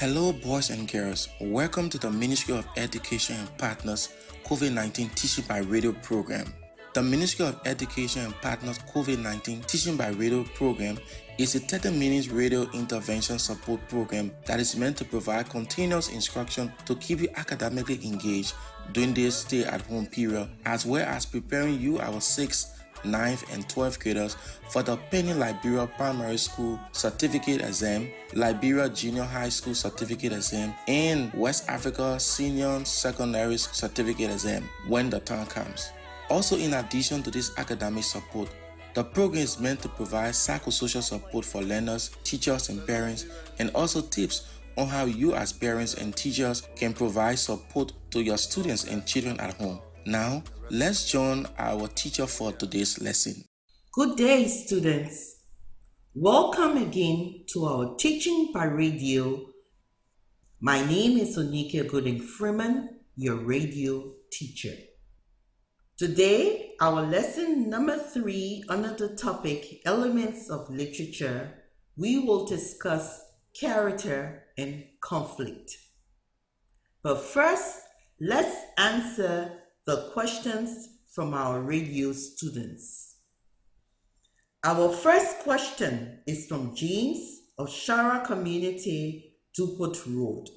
Hello, boys and girls. Welcome to the Ministry of Education and Partners COVID-19 Teaching by Radio program. The Ministry of Education and Partners COVID-19 Teaching by Radio program is a 30-minute radio intervention support program that is meant to provide continuous instruction to keep you academically engaged during this stay-at-home period, as well as preparing you, our 6th, 9th, and 12th graders for the pending Liberia Primary School Certificate Exam, Liberia Junior High School Certificate Exam, and West Africa Senior Secondary Certificate Exam when the time comes. Also, in addition to this academic support, the program is meant to provide psychosocial support for learners, teachers, and parents, and also tips on how you as parents and teachers can provide support to your students and children at home. Now, let's join our teacher for today's lesson. Good day, students. Welcome again to our Teaching by Radio. My name is Onike Freeman, your radio teacher. Today, our lesson number 3 under the topic Elements of Literature, we will discuss character and conflict. But first, let's answer the questions from our radio students. Our first question is from James of Shara Community, Dupont Road.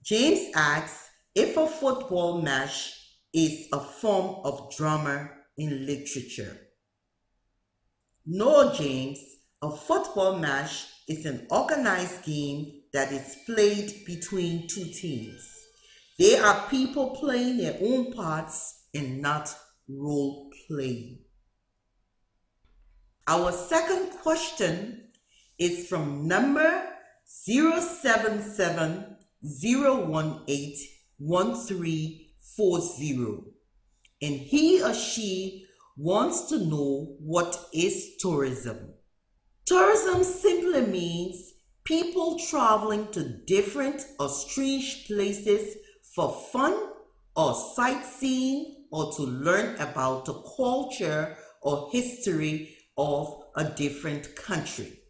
James asks if a football match is a form of drama in literature. No, James, a football match is an organized game that is played between two teams. They are people playing their own parts and not role playing. Our second question is from number 077-018-1340, and he or she wants to know what is tourism. Tourism simply means people traveling to different or strange places for fun or sightseeing or to learn about the culture or history of a different country.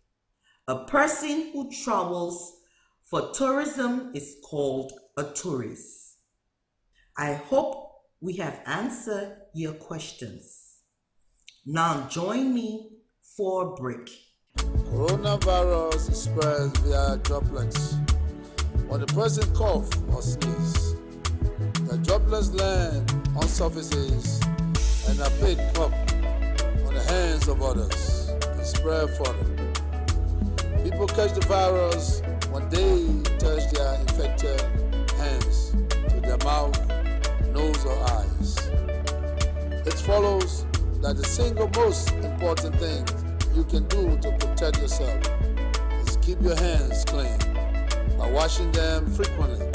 A person who travels for tourism is called a tourist. I hope we have answered your questions. Now join me for a break. Coronavirus is spread via droplets. When the person coughs or sneezes, the droplets land on surfaces and are picked up on the hands of others and spread further. People catch the virus when they touch their infected hands to their mouth, nose, or eyes. It follows that the single most important thing you can do to protect yourself is keep your hands clean by washing them frequently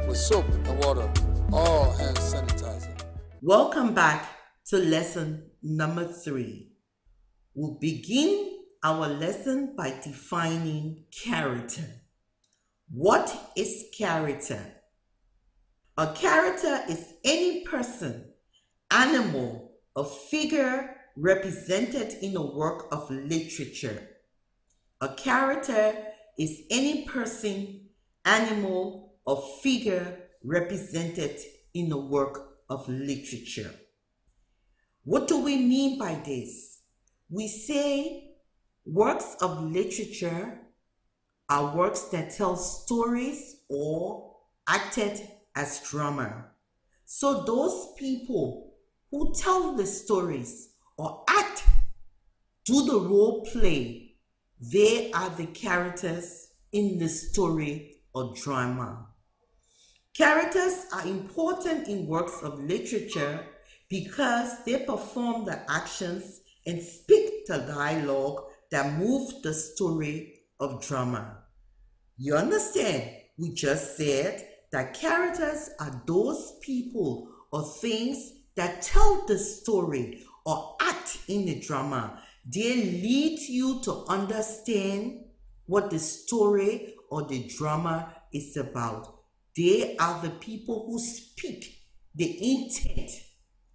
with soap and water or hand sanitizer. Welcome back to lesson number 3. We'll begin our lesson by defining character. What is character? A character is any person, animal, or figure represented in a work of literature. A character is any person, animal, or figure represented in a work of literature. What do we mean by this? We say works of literature are works that tell stories or acted as drama. So those people who tell the stories or act, do the role play, they are the characters in the story or drama. Characters are important in works of literature because they perform the actions and speak the dialogue that move the story of drama. You understand? We just said that characters are those people or things that tell the story or act in the drama. They lead you to understand what the story or the drama is about. They are the people who speak the intent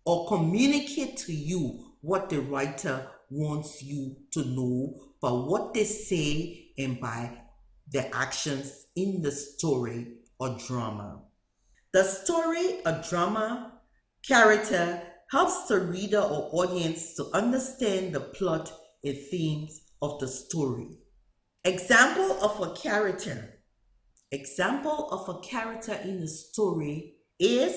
or communicate to you what the writer wants you to know by what they say and by their actions in the story or drama. The story or drama character helps the reader or audience to understand the plot and themes of the story. Example of a character in the story is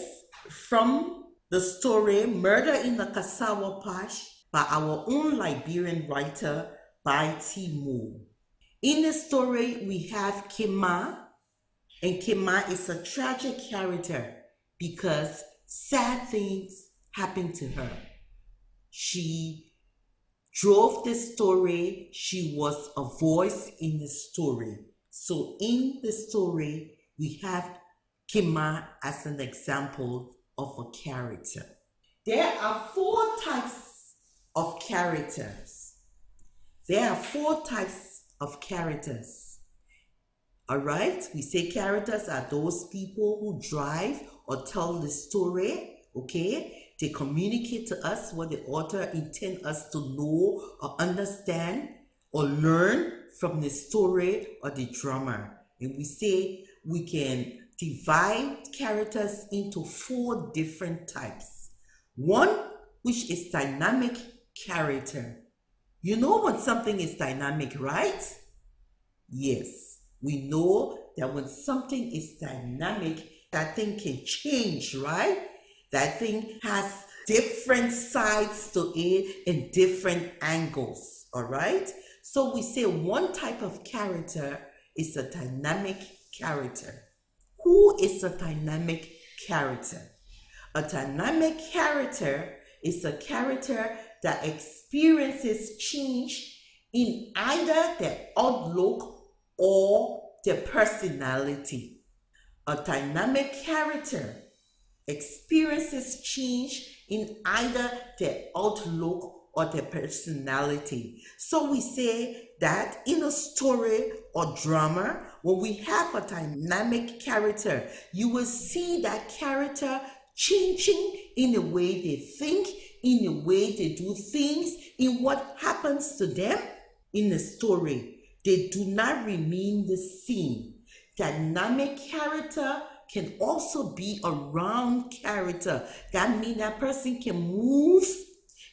from the story Murder in the Kasawa Patch by our own Liberian writer by T. Moore. In the story, we have Kema, and Kema is a tragic character because sad things happened to her. She drove the story. She was a voice in the story. So in the story, we have Kema as an example of a character. There are 4 types of characters. All right, we say characters are those people who drive or tell the story, okay? They communicate to us what the author intends us to know or understand or learn from the story or the drama. And we say we can divide characters into 4 different types. One, which is dynamic character. You know when something is dynamic, right? Yes, we know that when something is dynamic, that thing can change, right? That thing has different sides to it and different angles, all right? So we say one type of character is a dynamic character. Who is a dynamic character? A dynamic character is a character that experiences change in either their outlook or their personality. A dynamic character experiences change in either their outlook or their personality. So we say that in a story or drama, when we have a dynamic character, you will see that character changing in the way they think, in the way they do things, in what happens to them in the story. They do not remain the same. Dynamic character can also be a round character. That means that person can move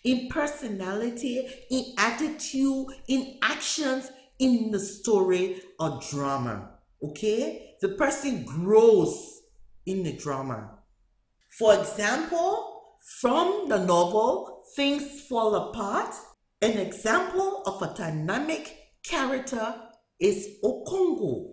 in personality, in attitude, in actions in the story or drama. Okay? The person grows in the drama. For example, from the novel Things Fall Apart, an example of a dynamic character is Okongo.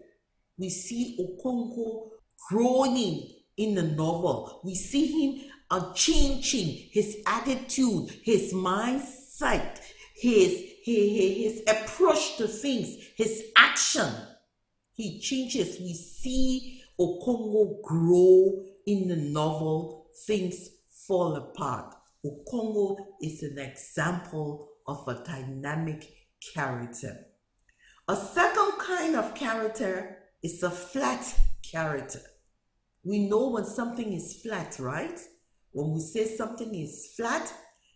We see Okongo growing in the novel. We see him changing his attitude, his mindset, his approach to things, his action. He changes. We see Okongo grow in the novel Things Fall Apart. Okongo is an example of a dynamic character. A second kind of character is a flat character. We know when something is flat, right? When we say something is flat,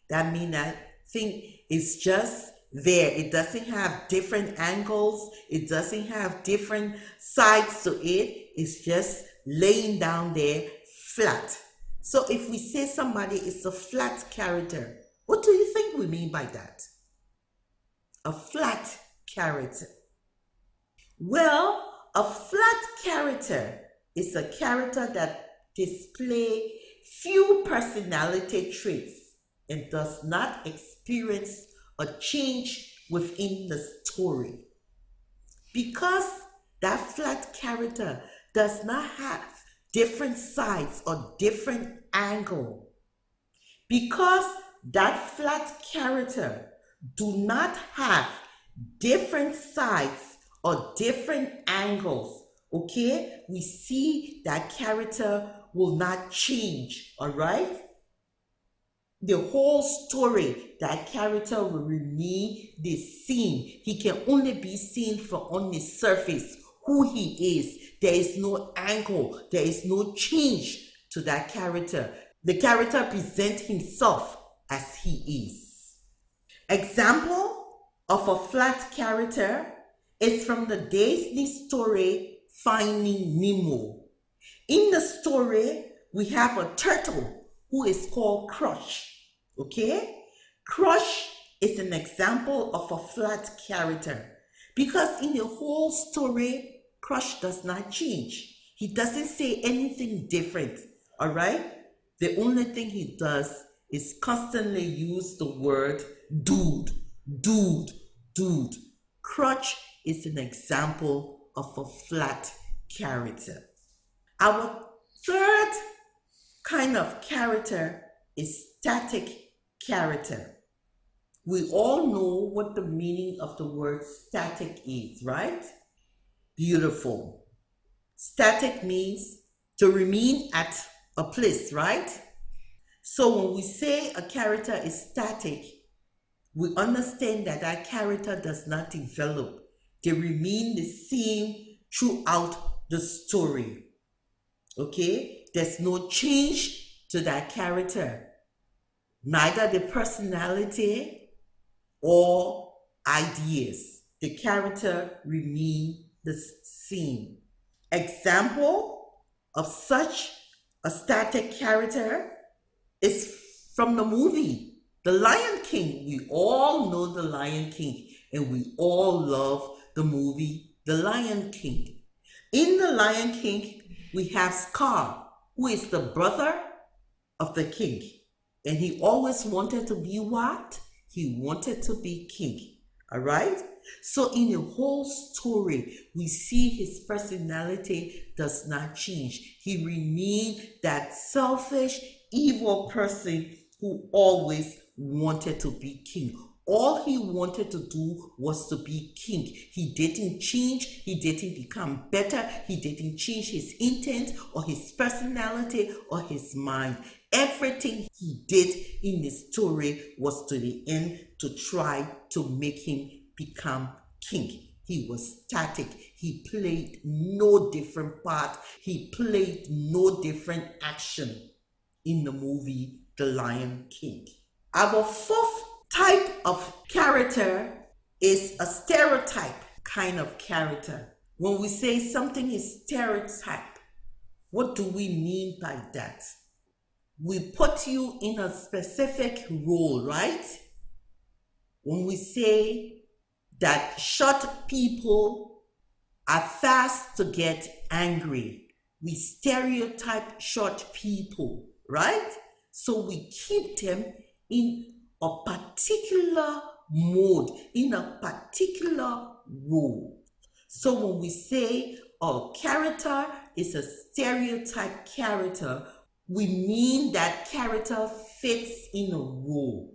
that means that thing is just there. It doesn't have different angles. It doesn't have different sides to it. It's just laying down there flat. So if we say somebody is a flat character, what do you think we mean by that? A flat character. Well, a flat character is a character that displays few personality traits and does not experience a change within the story. Because that flat character does not have different sides or different angle. Because that flat character do not have different sides or different angles, okay, we see that character will not change, all right? The whole story, that character will remain the same. He can only be seen from on the surface, who he is. There is no angle, there is no change to that character. The character presents himself as he is. Example of a flat character is from the Disney story Finding Nemo. In the story, we have a turtle who is called Crush. Okay? Crush is an example of a flat character because in the whole story, Crush does not change. He doesn't say anything different. All right? The only thing he does is constantly use the word dude, dude, dude. Crush is an example of a flat character. Our third kind of character is static character. We all know what the meaning of the word static is, right? Beautiful. Static means to remain at a place, right? So when we say a character is static, we understand that that character does not develop. They remain the same throughout the story. Okay? There's no change to that character. Neither the personality or ideas. The character remain the same. Example of such a static character is from the movie The Lion King. We all know The Lion King and we all love the movie The Lion King. In The Lion King, we have Scar, who is the brother of the king. And he always wanted to be what? He wanted to be king. All right? So in the whole story, we see his personality does not change. He remained that selfish, evil person who always wanted to be king. All he wanted to do was to be king. He didn't change. He didn't become better. He didn't change his intent or his personality or his mind. Everything he did in the story was to the end to try to make him become king. He was static. He played no different part. He played no different action in the movie The Lion King. Our fourth type of character is a stereotype kind of character. When we say something is stereotype, what do we mean by that? We put you in a specific role, right? When we say that short people are fast to get angry, we stereotype short people, right? So we keep them in a particular mode, in a particular role. So when we say a character is a stereotype character, we mean that character fits in a role.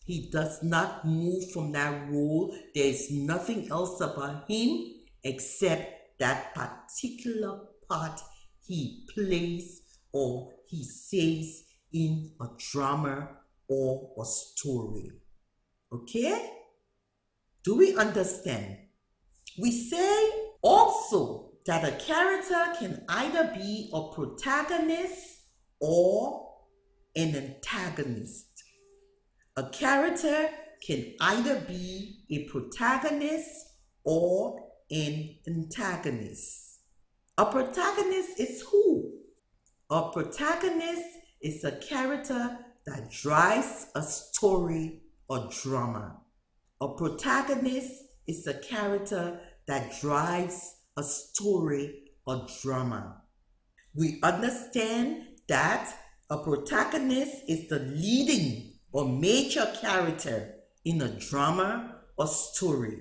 He does not move from that role. There is nothing else about him except that particular part he plays or he says in a drama or a story. Okay? Do we understand? We say also that a character can either be a protagonist or an antagonist. A character can either be a protagonist or an antagonist. A protagonist is who? A protagonist is a character that drives a story or drama. A protagonist is a character that drives a story or drama. We understand that a protagonist is the leading or major character in a drama or story,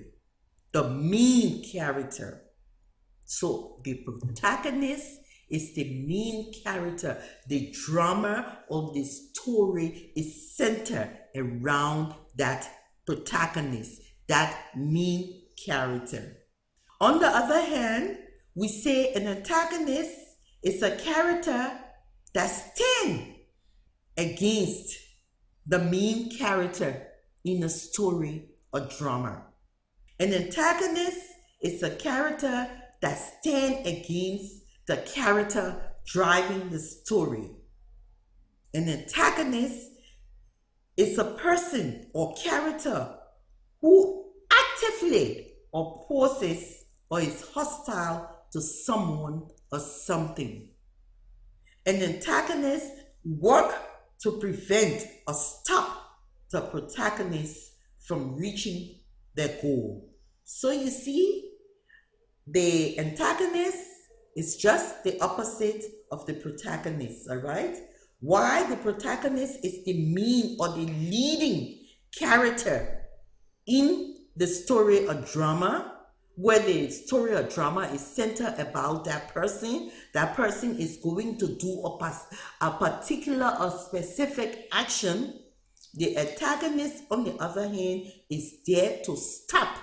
the main character. So the protagonist is the main character. The drama or the story is centered around that protagonist, that main character. On the other hand, we say an antagonist is a character that stands against the main character in a story or drama. An antagonist is a character that stands against the character driving the story. An antagonist is a person or character who actively opposes or is hostile to someone or something. An antagonist works to prevent or stop the protagonist from reaching their goal. So you see, the antagonist is just the opposite of the protagonist, all right? Why the protagonist is the main or the leading character in the story or drama, where the story or drama is centered about that person is going to do a particular or specific action. The antagonist, on the other hand, is there to stop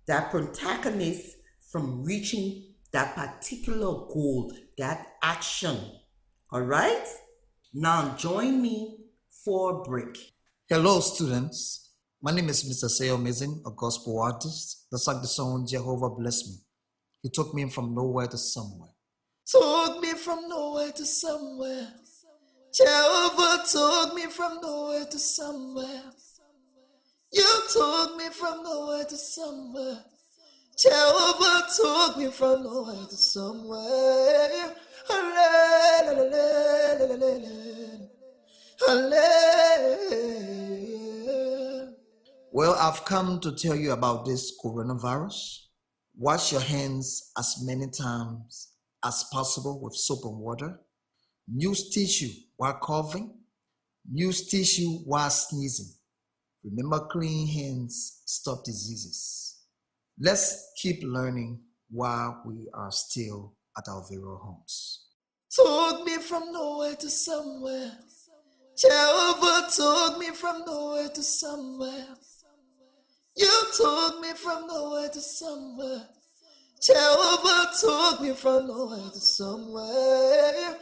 that protagonist from reaching that particular goal, that action. All right? Now join me for a break. Hello, students. My name is Mr. Sayo Amazing, a gospel artist that sang the song Jehovah Bless Me. He took me from nowhere to somewhere. Took me from nowhere to somewhere. Jehovah took me from nowhere to somewhere. You took me from nowhere to somewhere. Jehovah took me from nowhere to somewhere. Well, I've come to tell you about this coronavirus. Wash your hands as many times as possible with soap and water. Use tissue while coughing. Use tissue while sneezing. Remember, clean hands stop diseases. Let's keep learning while we are still at our very homes. Took me from nowhere to somewhere. Jehovah took me from nowhere to somewhere. You took me from nowhere to somewhere. Jehovah took me from nowhere to somewhere.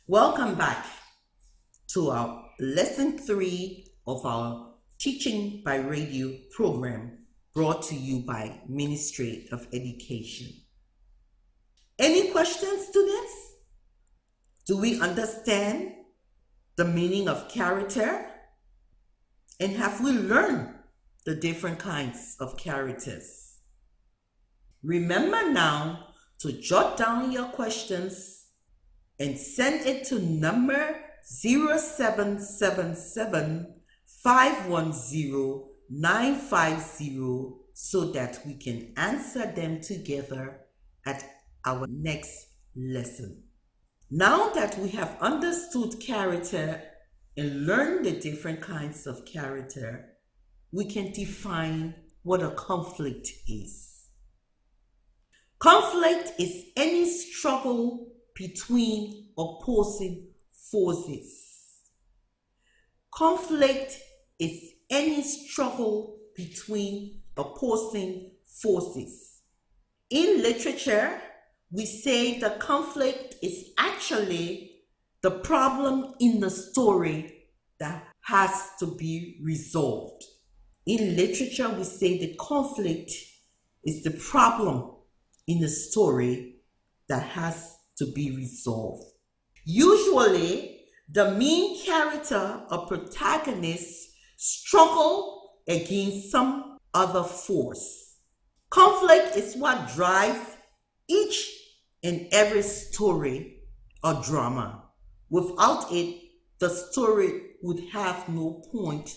Welcome back to our lesson 3 of our Teaching by Radio program, brought to you by Ministry of Education. Any questions, students? Do we understand the meaning of character? And have we learned the different kinds of characters? Remember now to jot down your questions and send it to number 0777 510 950 so that we can answer them together at our next lesson. Now that we have understood character and learned the different kinds of character, we can define what a conflict is. Conflict is any struggle between opposing forces. Conflict is any struggle between opposing forces. In literature, we say the conflict is actually the problem in the story that has to be resolved. In literature, we say the conflict is the problem in the story that has to be resolved. Usually, the main character or protagonist struggle against some other force. Conflict is what drives each and every story or drama. Without it, the story would have no point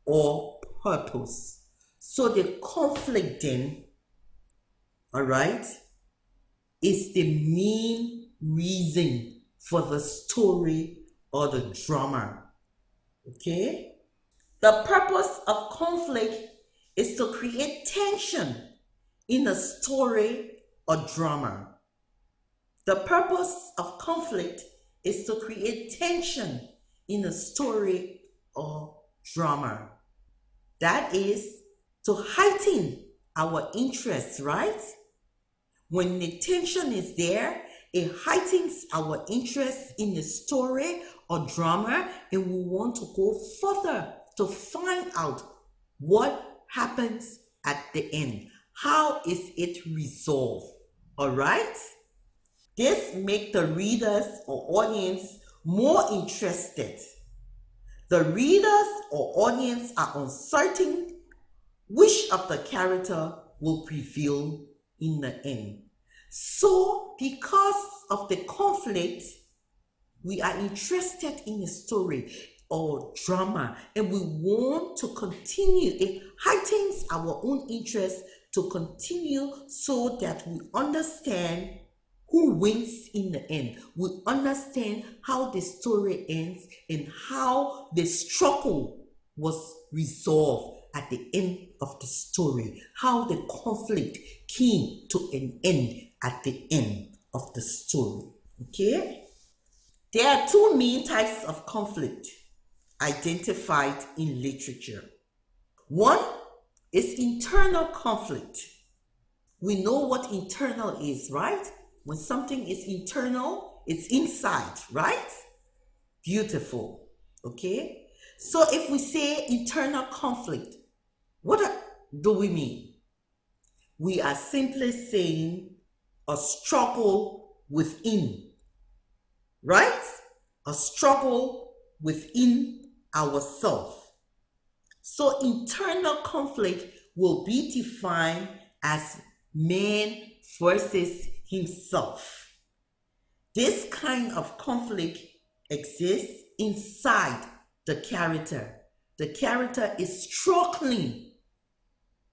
or purpose. So the conflict then, all right, is the main reason for the story or the drama. Okay? The purpose of conflict is to create tension in a story or drama. The purpose of conflict is to create tension in a story or drama. That is to heighten our interest, right? When the tension is there, it heightens our interest in the story or drama, and we want to go further to find out what happens at the end. How is it resolved? All right? This makes the readers or audience more interested. The readers or audience are uncertain which of the character will prevail in the end. So, because of the conflict, we are interested in a story or drama, and we want to continue. It heightens our own interest to continue so that we understand who wins in the end. We understand how the story ends and how the struggle was resolved at the end of the story, how the conflict came to an end at the end of the story. Okay? There are two main types of conflict identified in literature. One is internal conflict. We know what internal is, right? When something is internal, it's inside, right? Beautiful. Okay? So if we say internal conflict, what do we mean? We are simply saying a struggle within, right? A struggle within ourselves. So internal conflict will be defined as man versus himself. This kind of conflict exists inside the character. The character is struggling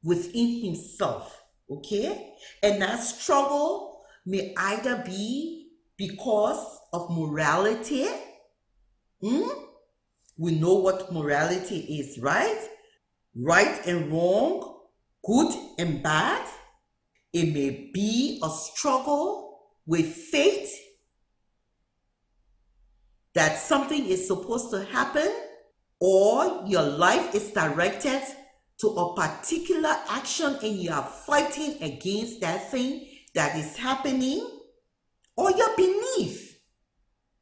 within himself, okay? And that struggle may either be because of morality. We know what morality is, right? Right and wrong, good and bad. It may be a struggle with fate, that something is supposed to happen, or your life is directed to a particular action and you are fighting against that thing that is happening, or your belief,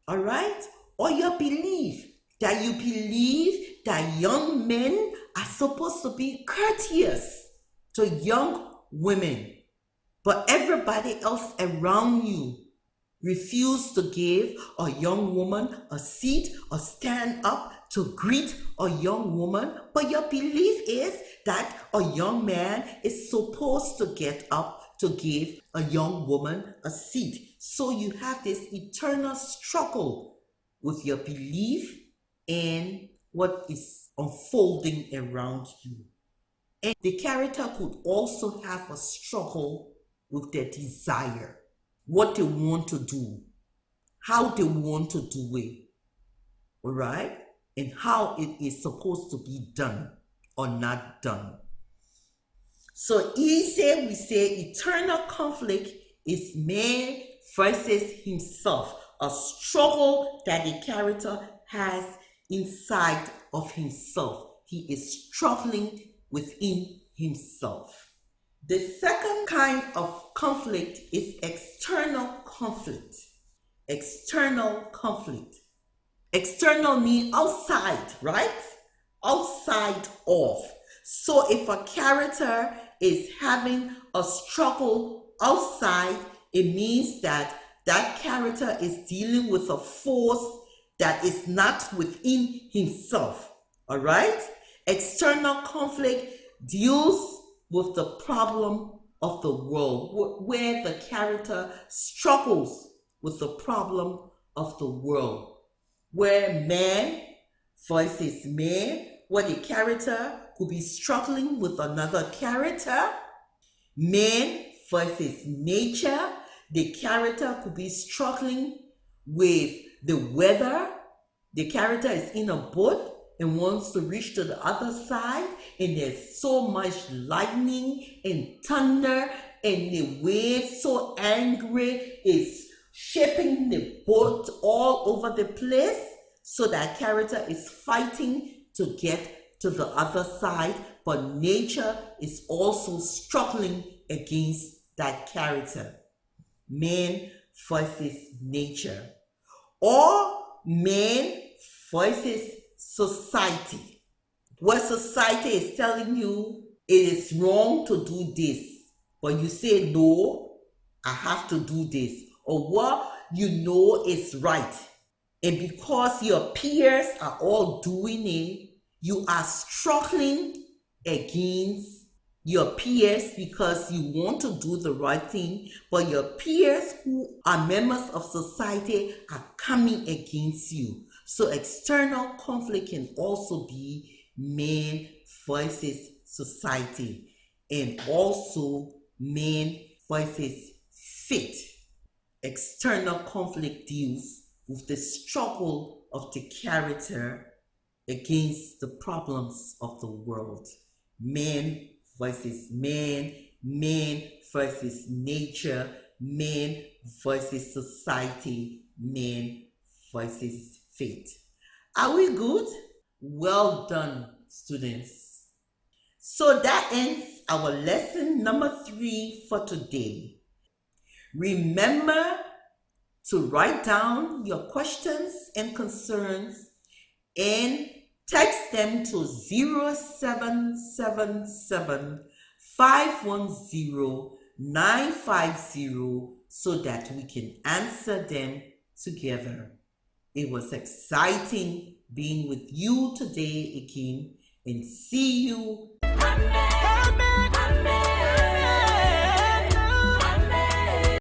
all right? Or your belief that you believe that young men are supposed to be courteous to young women, but everybody else around you refuse to give a young woman a seat or stand up to greet a young woman, but your belief is that a young man is supposed to get up to give a young woman a seat. So you have this eternal struggle with your belief and what is unfolding around you. And the character could also have a struggle with their desire, what they want to do, how they want to do it, all right? And how it is supposed to be done or not done. So we say eternal conflict is man versus himself, a struggle that the character has inside of himself. He is struggling within himself. The second kind of conflict is external conflict. External conflict. External means outside, right? Outside of. So if a character is having a struggle outside, it means that that character is dealing with a force that is not within himself, all right? External conflict deals with the problem of the world, where the character struggles with the problem of the world, where man versus man, where the character could be struggling with another character. Man versus nature, the character could be struggling with the weather. The character is in a boat and wants to reach to the other side, and there's so much lightning and thunder, and the waves so angry is shaping the boat all over the place. So that character is fighting to get to the other side, but nature is also struggling against that character. Man versus nature. Or man versus society, where society is telling you it is wrong to do this, but you say, no, I have to do this, or what you know is right, And because your peers are all doing it, you are struggling against your peers because you want to do the right thing, but your peers who are members of society are coming against you. So external conflict can also be man versus society, and also man versus fate. External conflict deals with the struggle of the character against the problems of the world. Man versus man, man versus nature, man versus society, man versus fate. Are we good? Well done, students. So that ends our lesson number 3 for today. Remember to write down your questions and concerns and text them to 0777 510 950 so that we can answer them together. It was exciting being with you today again, and see you. Amen. Amen. Amen.